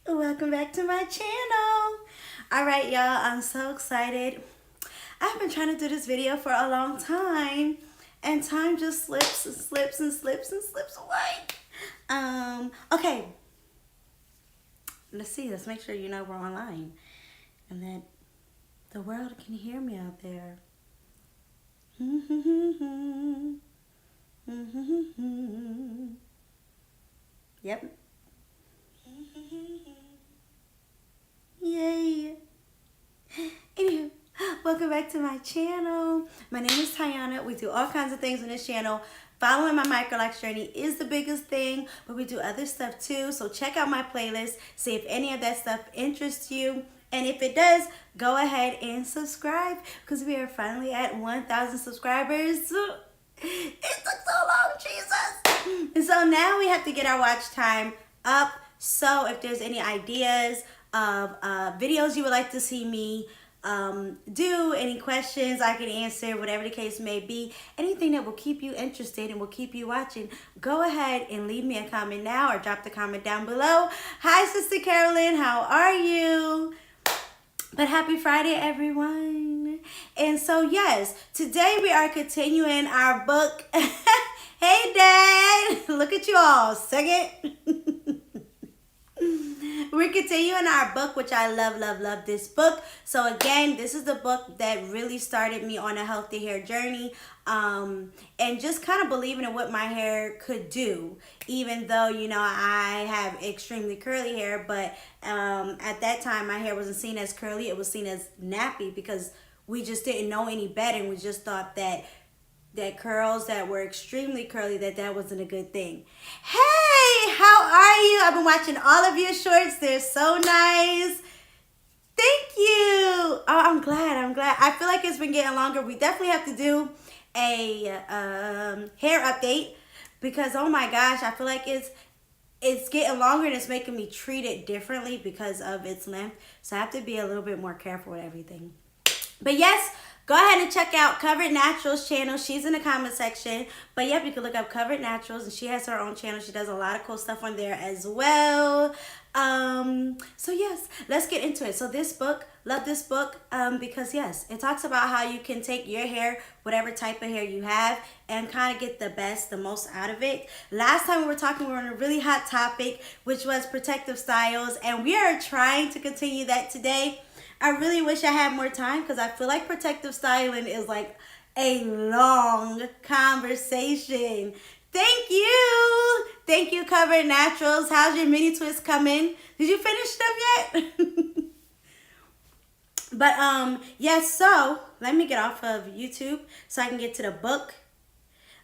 Welcome back to my channel. All right, y'all, I'm so excited. I've been trying to do this video for a long time, and time just slips and slips and slips and slips away. Okay. Let's see. Let's make sure you know we're online and that the world can hear me out there. Yep. Yay. Anywho, welcome back to my channel. My name is Tiana. We do all kinds of things on this channel. Following my micro-Locs journey is the biggest thing, but we do other stuff too. So check out my playlist, see if any of that stuff interests you. And if it does, go ahead and subscribe because we are finally at 1,000 subscribers. It took so long, Jesus. And so now we have to get our watch time up. So if there's any ideas of videos you would like to see me do, any questions I can answer, whatever the case may be, anything that will keep you interested and will keep you watching, go ahead and leave me a comment now or drop the comment down below. Hi, Sister Carolyn, how are you? But happy Friday, everyone. And so, yes, today we are continuing our book. Hey, Dad. Look at you all. Second. We're continuing our book, which I love this book. So again, this is the book that really started me on a healthy hair journey, and just kind of believing in what my hair could do, even though, you know, I have extremely curly hair. But at that time, my hair wasn't seen as curly. It was seen as nappy because we just didn't know any better, and we just thought that curls that were extremely curly, that wasn't a good thing. Hey, how are you? I've been watching all of your shorts. They're so nice. Thank you. Oh, I'm glad. I feel like it's been getting longer. We definitely have to do a hair update because, oh my gosh, I feel like it's getting longer and it's making me treat it differently because of its length. So I have to be a little bit more careful with everything. But yes, go ahead and check out Covered Naturals channel. She's in the comment section. But yep, you can look up Covered Naturals, and she has her own channel. She does a lot of cool stuff on there as well. So yes, let's get into it. So this book, love this book, because yes, it talks about how you can take your hair, whatever type of hair you have, and kind of get the most out of it. Last time we were talking, we were on a really hot topic, which was protective styles, and we are trying to continue that today. I really wish I had more time because I feel like protective styling is like a long conversation. Thank you. Thank you, Covered Naturals. How's your mini twist coming? Did you finish them yet? But yes, so let me get off of YouTube so I can get to the book.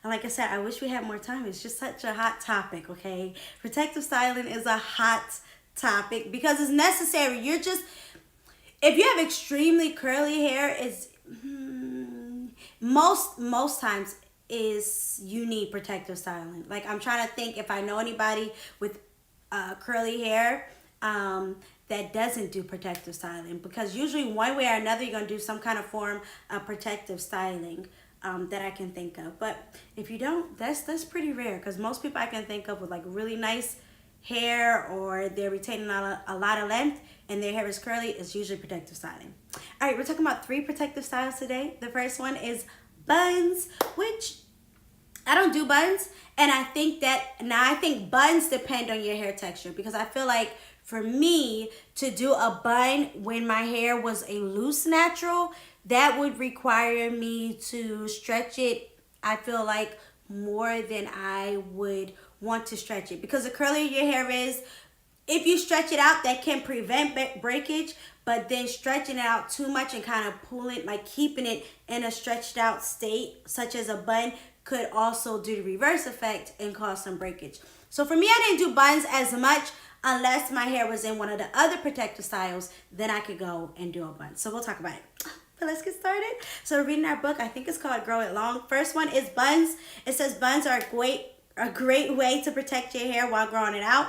And like I said, I wish we had more time. It's just such a hot topic, okay? Protective styling is a hot topic because it's necessary. If you have extremely curly hair, most times you need protective styling. Like, I'm trying to think if I know anybody with curly hair that doesn't do protective styling, because usually one way or another you're gonna do some kind of form of protective styling that I can think of. But if you don't, that's pretty rare, because most people I can think of with like really nice hair, or they're retaining a lot of length and their hair is curly, is usually protective styling. All right, we're talking about 3 protective styles today. The first one is buns, which I don't do buns, and I think buns depend on your hair texture, because I feel like for me to do a bun when my hair was a loose natural, that would require me to stretch it, I feel like, more than I would want to stretch it, because the curlier your hair is, if you stretch it out, that can prevent breakage. But then stretching it out too much and kind of pulling, like keeping it in a stretched out state, such as a bun, could also do the reverse effect and cause some breakage. So for me, I didn't do buns as much unless my hair was in one of the other protective styles. Then I could go and do a bun. So we'll talk about it. But let's get started. So we're reading our book. I think it's called Grow It Long. First one is buns. It says buns are a great way to protect your hair while growing it out.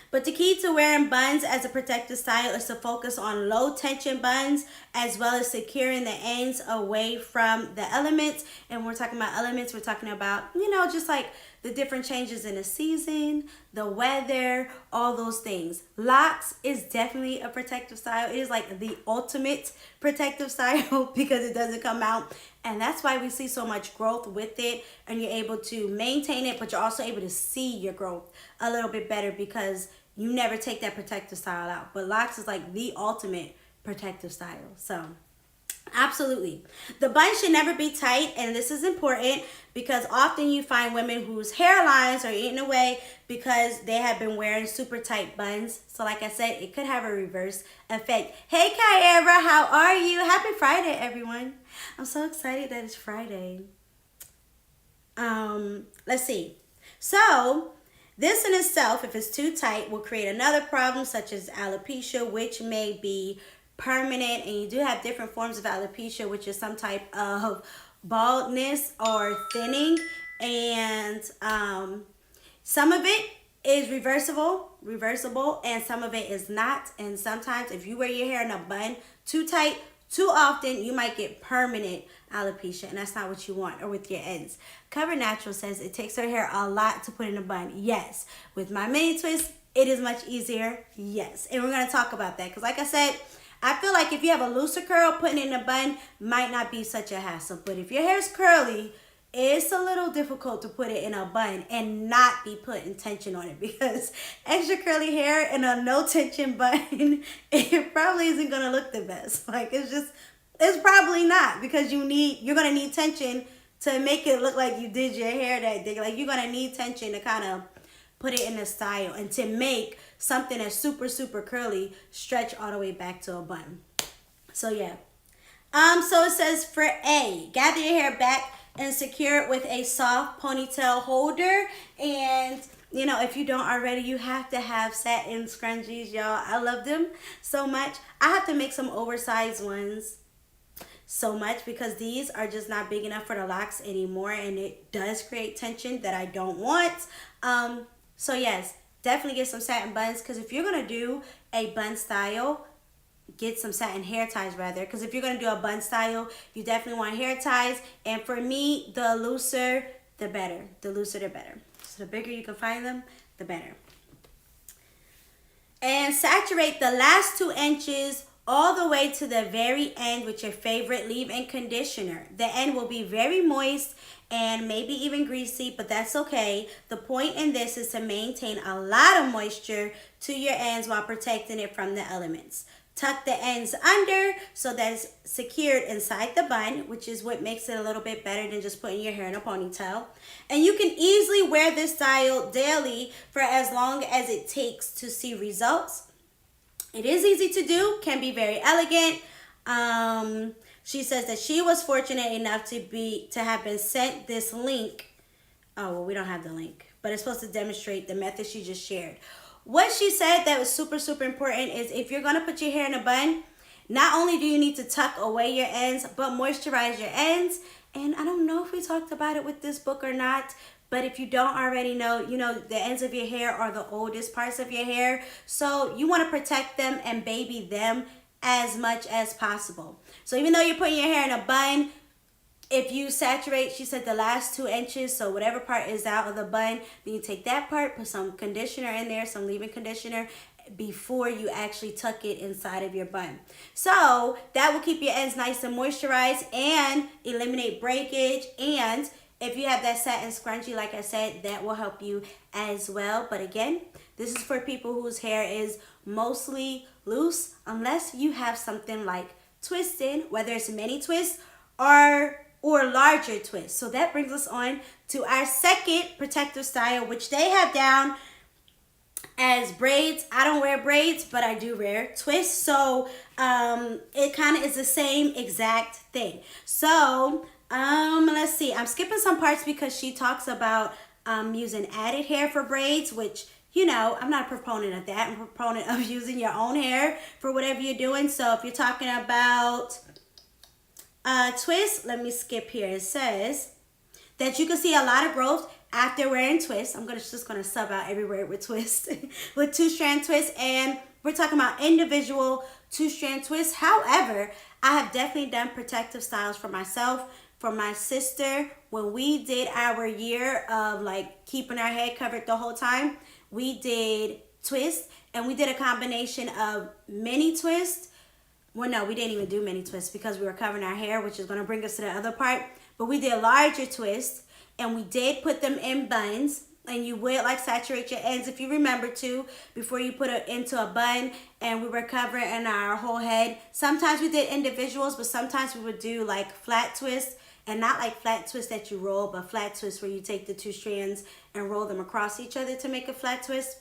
But the key to wearing buns as a protective style is to focus on low tension buns as well as securing the ends away from the elements. And when we're talking about elements, we're talking about, just like the different changes in the season, the weather, all those things. Locks is definitely a protective style. It is like the ultimate protective style because it doesn't come out. And that's why we see so much growth with it, and you're able to maintain it, but you're also able to see your growth a little bit better because you never take that protective style out. But locks is like the ultimate protective style. So absolutely. The bun should never be tight, and this is important because often you find women whose hairlines are eaten away because they have been wearing super tight buns. So like I said, it could have a reverse effect. Hey Kyra, how are you? Happy Friday, everyone. I'm so excited that it's Friday. Let's see. So this in itself, if it's too tight, will create another problem such as alopecia, which may be permanent. And you do have different forms of alopecia, which is some type of baldness or thinning. And some of it is reversible, and some of it is not. And sometimes if you wear your hair in a bun too tight, too often, you might get permanent alopecia, and that's not what you want, or with your ends. Cover Natural says it takes her hair a lot to put in a bun. Yes. With my mini twist, it is much easier. Yes. And we're going to talk about that because like I said, I feel like if you have a looser curl, putting it in a bun might not be such a hassle. But if your hair is curly, it's a little difficult to put it in a bun and not be putting tension on it, because extra curly hair in a no tension bun, it probably isn't going to look the best. Like it's probably not, because you're going to need tension to make it look like you did your hair that day. Like you're going to need tension to kind of put it in a style and to make something that's super, super curly stretch all the way back to a bun. So yeah. So it says for A, gather your hair back and secure it with a soft ponytail holder. And if you don't already, you have to have satin scrunchies, y'all. I love them so much. I have to make some oversized ones so much because these are just not big enough for the locks anymore, and it does create tension that I don't want. So yes, definitely get some satin buns, because if you're going to do a bun style, get some satin hair ties rather, because if you're going to do a bun style, you definitely want hair ties. And for me, the looser the better. The looser the better. So the bigger you can find them, the better. And saturate the last 2 inches all the way to the very end with your favorite leave-in conditioner. The end will be very moist and maybe even greasy, but that's okay. The point in this is to maintain a lot of moisture to your ends while protecting it from the elements. Tuck the ends under so that it's secured inside the bun, which is what makes it a little bit better than just putting your hair in a ponytail. And you can easily wear this style daily for as long as it takes to see results. It is easy to do, can be very elegant. She says that she was fortunate enough to have been sent this link. Oh, well, we don't have the link, but it's supposed to demonstrate the method she just shared. What she said that was super, super important is if you're going to put your hair in a bun, not only do you need to tuck away your ends, but moisturize your ends. And I don't know if we talked about it with this book or not, but if you don't already know, the ends of your hair are the oldest parts of your hair. So you want to protect them and baby them as much as possible. So even though you're putting your hair in a bun, if you saturate, she said, the last 2 inches, so whatever part is out of the bun, then you take that part, put some conditioner in there, some leave-in conditioner, before you actually tuck it inside of your bun. So that will keep your ends nice and moisturized and eliminate breakage. And if you have that satin scrunchie, like I said, that will help you as well. But again, this is for people whose hair is mostly loose, unless you have something like twisted, whether it's mini twists or larger twists. So that brings us on to our second protective style, which they have down as braids. I don't wear braids, but I do wear twists. So it kind of is the same exact thing. So let's see. I'm skipping some parts because she talks about using added hair for braids, which, I'm not a proponent of that. I'm a proponent of using your own hair for whatever you're doing. So if you're talking about twist, let me skip here. It says that you can see a lot of growth after wearing twists, I'm just gonna sub out every word with twist, with 2-strand twists, and we're talking about individual 2-strand twists. However, I have definitely done protective styles for myself, for my sister. When we did our year of like keeping our head covered the whole time, we did twists, and we did a combination of mini twists. Well, no, we didn't even do mini twists because we were covering our hair, which is going to bring us to the other part. But we did larger twists, and we did put them in buns. And you would like saturate your ends, if you remember to, before you put it into a bun. And we were covering our whole head. Sometimes we did individuals, but sometimes we would do like flat twists. And not like flat twists that you roll, but flat twists where you take the 2 strands and roll them across each other to make a flat twist.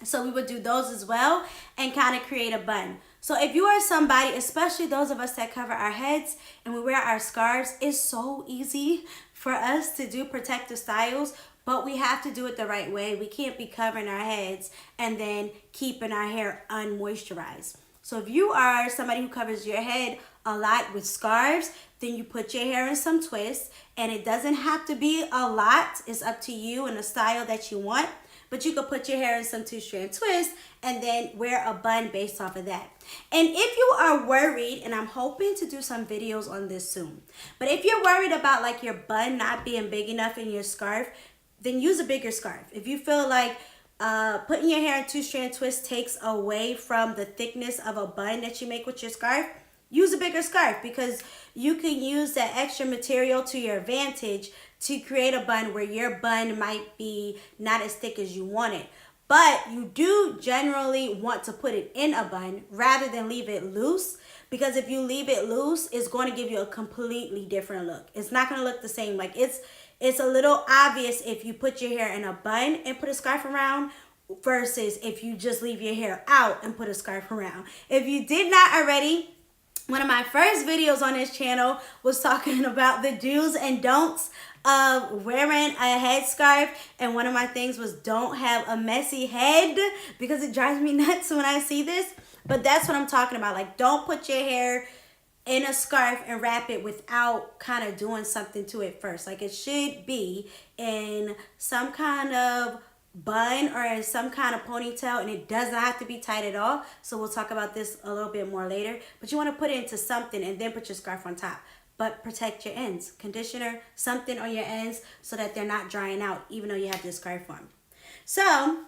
So we would do those as well and kind of create a bun. So if you are somebody, especially those of us that cover our heads and we wear our scarves, it's so easy for us to do protective styles, but we have to do it the right way. We can't be covering our heads and then keeping our hair unmoisturized. So if you are somebody who covers your head a lot with scarves, then you put your hair in some twists, and it doesn't have to be a lot. It's up to you and the style that you want. But you could put your hair in some 2-strand twists and then wear a bun based off of that. And if you are worried, and I'm hoping to do some videos on this soon, but if you're worried about like your bun not being big enough in your scarf, then use a bigger scarf. If you feel like putting your hair in 2-strand twists takes away from the thickness of a bun that you make with your scarf, use a bigger scarf, because you can use that extra material to your advantage to create a bun where your bun might be not as thick as you want it. But you do generally want to put it in a bun rather than leave it loose, because if you leave it loose, it's going to give you a completely different look. It's not going to look the same. Like it's a little obvious if you put your hair in a bun and put a scarf around versus if you just leave your hair out and put a scarf around. If you did not already, one of my first videos on this channel was talking about the do's and don'ts of wearing a headscarf, and one of my things was don't have a messy head, because it drives me nuts when I see this. But that's what I'm talking about. Like, don't put your hair in a scarf and wrap it without kind of doing something to it first. Like, it should be in some kind of bun or in some kind of ponytail, and it does not have to be tight at all. So we'll talk about this a little bit more later. But you want to put it into something and then put your scarf on top. But protect your ends. Conditioner, something on your ends so that they're not drying out even though you have this scarf on. So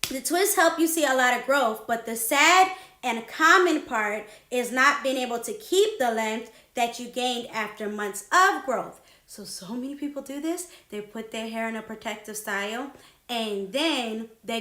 the twists help you see a lot of growth, but the sad and common part is not being able to keep the length that you gained after months of growth. So many people do this. They put their hair in a protective style, and then they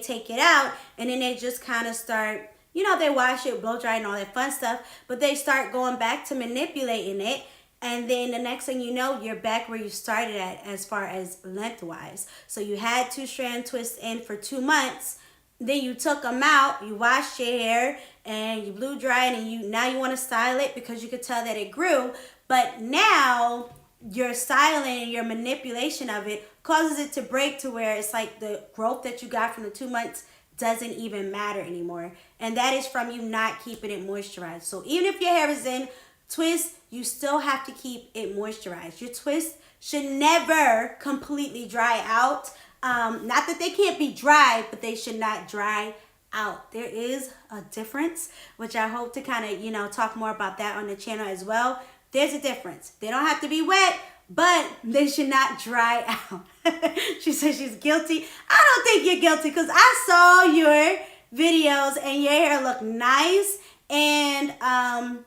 take it out, and then they just kind of start, they wash it, blow dry and all that fun stuff, but they start going back to manipulating it. And then the next thing you know, you're back where you started at as far as lengthwise. So you had 2-strand twists in for 2 months. Then you took them out, you washed your hair, and you blew dry it, and now you want to style it because you could tell that it grew. But now your styling and your manipulation of it causes it to break to where it's like the growth that you got from the 2 months doesn't even matter anymore. And that is from you not keeping it moisturized. So even if your hair is in twist, you still have to keep it moisturized. Your twist should never completely dry out. Not that they can't be dry, but they should not dry out. There is a difference, which I hope to kind of, talk more about that on the channel as well. There's a difference. They don't have to be wet, but they should not dry out. She says she's guilty. I don't think you're guilty, because I saw your videos and your hair look nice and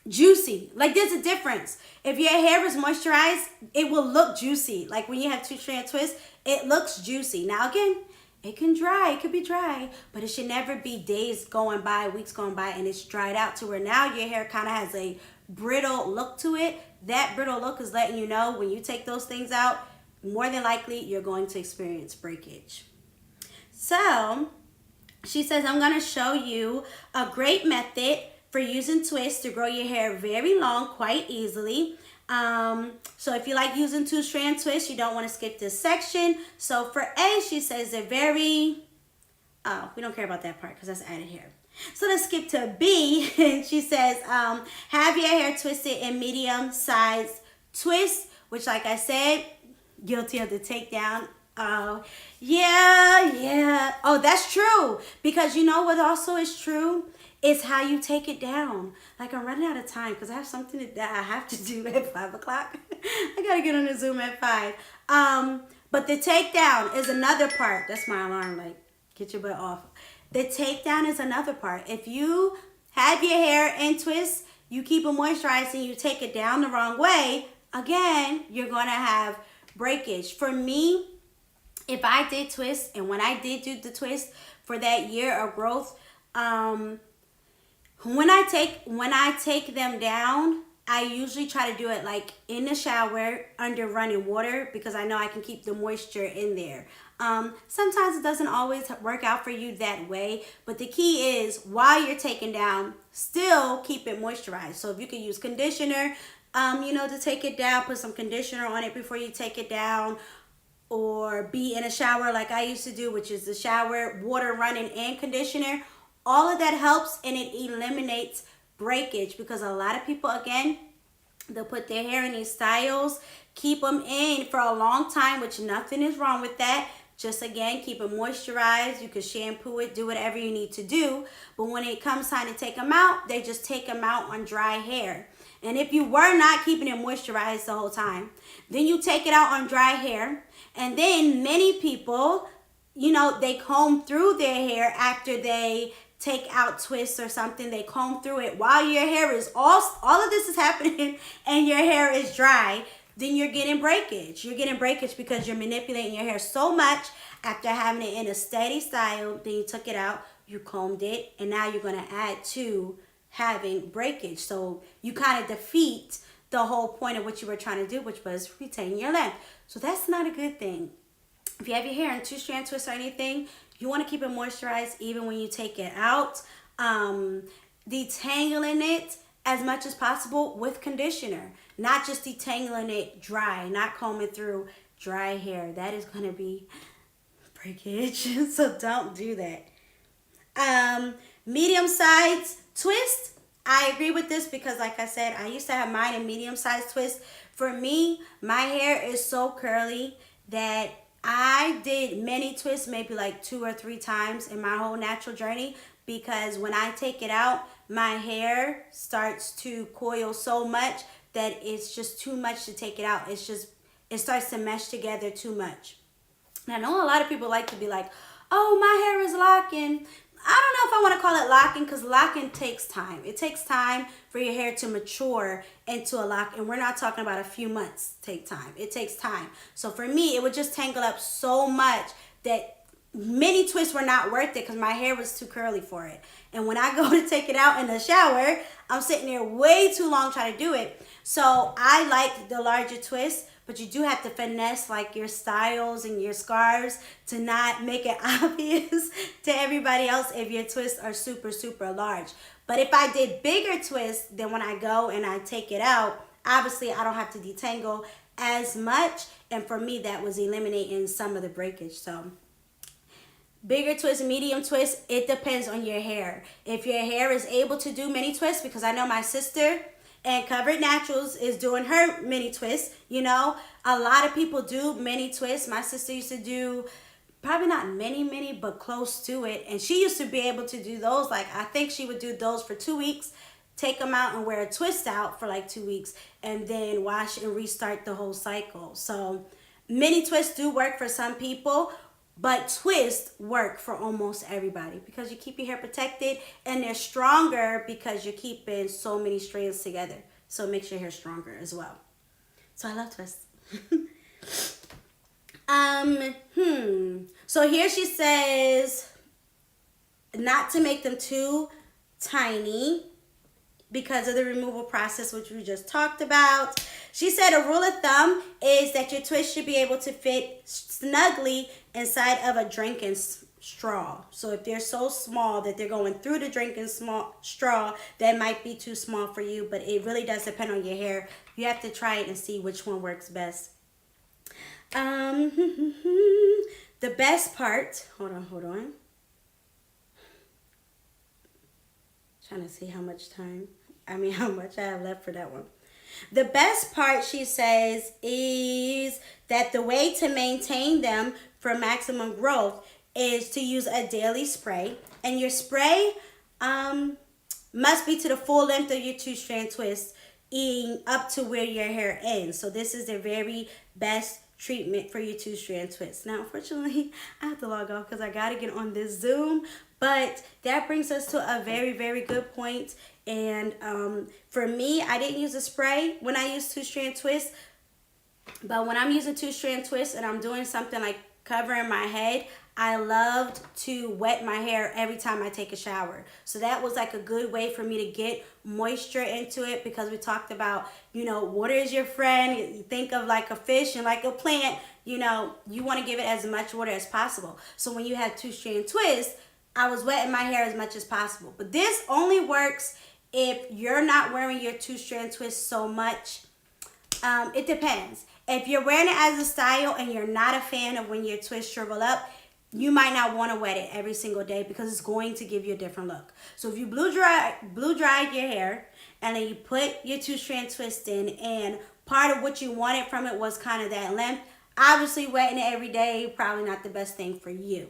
juicy. Like, there's a difference. If your hair is moisturized, it will look juicy. Like when you have 2-strand twists, it looks juicy. Now again, it can dry, it could be dry, but it should never be days going by, weeks going by, and it's dried out to where now your hair kind of has a brittle look to it. That brittle look is letting you know when you take those things out, more than likely you're going to experience breakage. So she says, I'm going to show you a great method for using twists to grow your hair very long quite easily. So if you like using 2-strand twists, you don't want to skip this section. So for A, she says they're we don't care about that part because that's added here. So let's skip to B, and she says, have your hair twisted in medium-sized twists, which, like I said, guilty of the takedown. Oh, yeah. Oh, that's true. Because you know what also is true? It's how you take it down. Like, I'm running out of time because I have something that I have to do at 5 o'clock. I got to get on the Zoom at 5. But the takedown is another part. That's my alarm. Like, get your butt off. The takedown is another part. If you have your hair in twists, you keep it moisturized and you take it down the wrong way, again, you're going to have breakage. For me, if I did twist, and when I did do the twist for that year of growth, when I take them down, I usually try to do it like in the shower under running water because I know I can keep the moisture in there. Sometimes it doesn't always work out for you that way, but the key is while you're taking down, still keep it moisturized. So if you can use conditioner, to take it down, put some conditioner on it before you take it down, or be in a shower like I used to do, which is the shower, water running and conditioner. All of that helps and it eliminates breakage because a lot of people, again, they'll put their hair in these styles, keep them in for a long time, which nothing is wrong with that. Just again, keep it moisturized. You can shampoo it, do whatever you need to do. But when it comes time to take them out, they just take them out on dry hair. And if you were not keeping it moisturized the whole time, then you take it out on dry hair. And then many people, they comb through their hair after they take out twists or something. They comb through it while your hair is all of this is happening and your hair is dry. Then you're getting breakage. You're getting breakage because you're manipulating your hair so much after having it in a steady style. Then you took it out, you combed it, and now you're going to add to having breakage. So you kind of defeat the whole point of what you were trying to do, which was retain your length. So that's not a good thing. If you have your hair in 2-strand twists or anything, you want to keep it moisturized even when you take it out. Detangling it as much as possible with conditioner. Not just detangling it dry, not combing through dry hair. That is going to be breakage. So don't do that. Medium size twist. I agree with this because like I said, I used to have mine in medium size twist. For me, my hair is so curly that I did many twists, maybe like 2 or 3 times in my whole natural journey, because when I take it out, my hair starts to coil so much that it's just too much to take it out. It starts to mesh together too much. And I know a lot of people like to be like, oh, my hair is locking. I don't know if I want to call it locking because locking takes time. It takes time for your hair to mature into a lock. And we're not talking about a few months take time. It takes time. So for me, it would just tangle up so much that many twists were not worth it because my hair was too curly for it. And when I go to take it out in the shower, I'm sitting there way too long trying to do it. So I like the larger twist, but you do have to finesse like your styles and your scarves to not make it obvious to everybody else if your twists are super, super large. But if I did bigger twists, then when I go and I take it out, obviously I don't have to detangle as much. And for me, that was eliminating some of the breakage. So bigger twists, medium twists, it depends on your hair. If your hair is able to do many twists, because I know my sister and Covered Naturals is doing her mini twists. A lot of people do mini twists. My sister used to do probably not many, but close to it. And she used to be able to do those. Like, I think she would do those for 2 weeks, take them out and wear a twist out for like 2 weeks, and then wash and restart the whole cycle. So mini twists do work for some people, but twists work for almost everybody because you keep your hair protected and they're stronger because you're keeping so many strands together. So it makes your hair stronger as well. So I love twists. So here she says not to make them too tiny because of the removal process, which we just talked about. She said a rule of thumb is that your twist should be able to fit snugly inside of a drinking straw. So if they're so small that they're going through the drinking straw, that might be too small for you, but it really does depend on your hair. You have to try it and see which one works best. The best part, hold on. Trying to see how much I have left for that one. The best part, she says, is that the way to maintain them for maximum growth is to use a daily spray. And your spray must be to the full length of your two-strand twist, up to where your hair ends. So this is the very best treatment for your two-strand twist. Now, unfortunately, I have to log off because I got to get on this Zoom. But that brings us to a very, very good point. And for me, I didn't use a spray when I used two-strand twist. But when I'm using two-strand twist and I'm doing something like covering my head, I loved to wet my hair every time I take a shower. So that was like a good way for me to get moisture into it, because we talked about, water is your friend. You think of like a fish and like a plant, you want to give it as much water as possible. So when you have two-strand twist, I was wetting my hair as much as possible. But this only works if you're not wearing your two-strand twist so much. It depends. If you're wearing it as a style and you're not a fan of when your twists shrivel up, you might not want to wet it every single day, because it's going to give you a different look. So if you blow dried your hair and then you put your two-strand twist in, and part of what you wanted from it was kind of that length, obviously wetting it every day, probably not the best thing for you.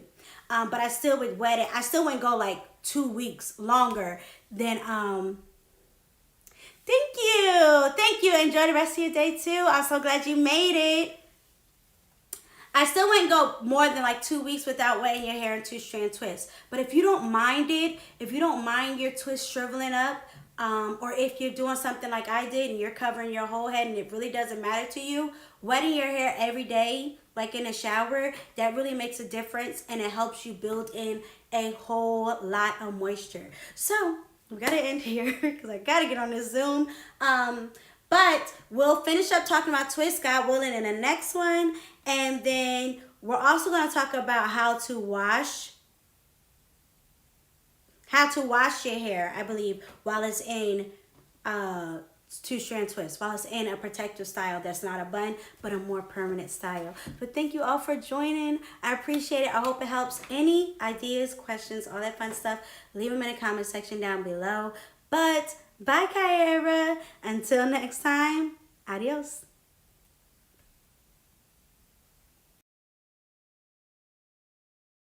But I still would wet it. I still wouldn't go like 2 weeks longer than Thank you. Enjoy the rest of your day too. I'm so glad you made it. I still wouldn't go more than like 2 weeks without wetting your hair in two-strand twists. But if you don't mind it, if you don't mind your twist shriveling up, or if you're doing something like I did and you're covering your whole head and it really doesn't matter to you, wetting your hair every day, like in a shower, that really makes a difference, and it helps you build in a whole lot of moisture. So we gotta end here because I gotta get on this Zoom. But we'll finish up talking about twists, God willing, in the next one. And then we're also going to talk about how to wash your hair, I believe, while it's in two-strand twist, while it's in a protective style that's not a bun, but a more permanent style. But thank you all for joining. I appreciate it. I hope it helps. Any ideas, questions, all that fun stuff, leave them in the comment section down below. But bye, Kyra. Until next time, adios.